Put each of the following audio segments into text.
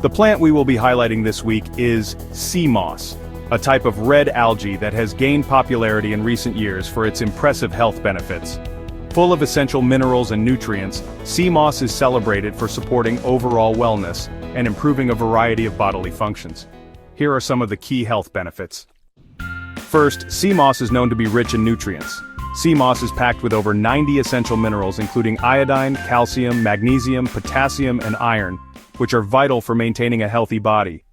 The plant we will be highlighting this week is sea moss, a type of red algae that has gained popularity in recent years for its impressive health benefits. Full of essential minerals and nutrients, sea moss is celebrated for supporting overall wellness and improving a variety of bodily functions. Here are some of the key health benefits. First, sea moss is known to be rich in nutrients. Sea moss is packed with over 90 essential minerals including iodine, calcium, magnesium, potassium, and iron, which are vital for maintaining a healthy body.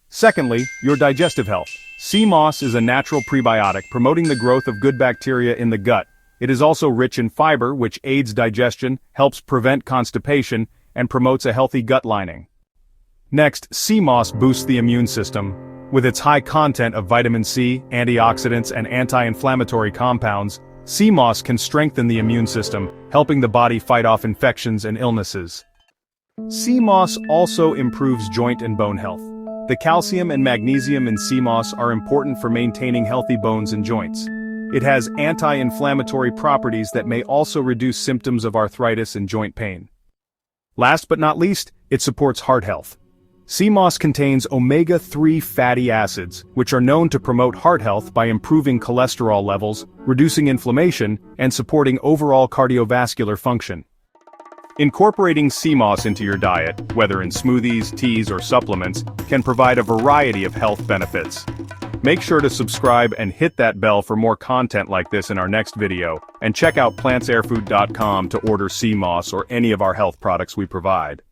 Secondly, your digestive health. Sea moss is a natural prebiotic promoting the growth of good bacteria in the gut. It is also rich in fiber, which aids digestion, helps prevent constipation, and promotes a healthy gut lining. Next, sea moss boosts the immune system. With its high content of vitamin C, antioxidants, and anti-inflammatory compounds, sea moss can strengthen the immune system, helping the body fight off infections and illnesses. Sea moss also improves joint and bone health. The calcium and magnesium in sea moss are important for maintaining healthy bones and joints. It has anti-inflammatory properties that may also reduce symptoms of arthritis and joint pain. Last but not least, it supports heart health. Sea moss contains omega-3 fatty acids, which are known to promote heart health by improving cholesterol levels, reducing inflammation, and supporting overall cardiovascular function. Incorporating sea moss into your diet, whether in smoothies, teas, or supplements, can provide a variety of health benefits. Make sure to subscribe and hit that bell for more content like this in our next video, and check out plantsairfood.com to order sea moss or any of our health products we provide.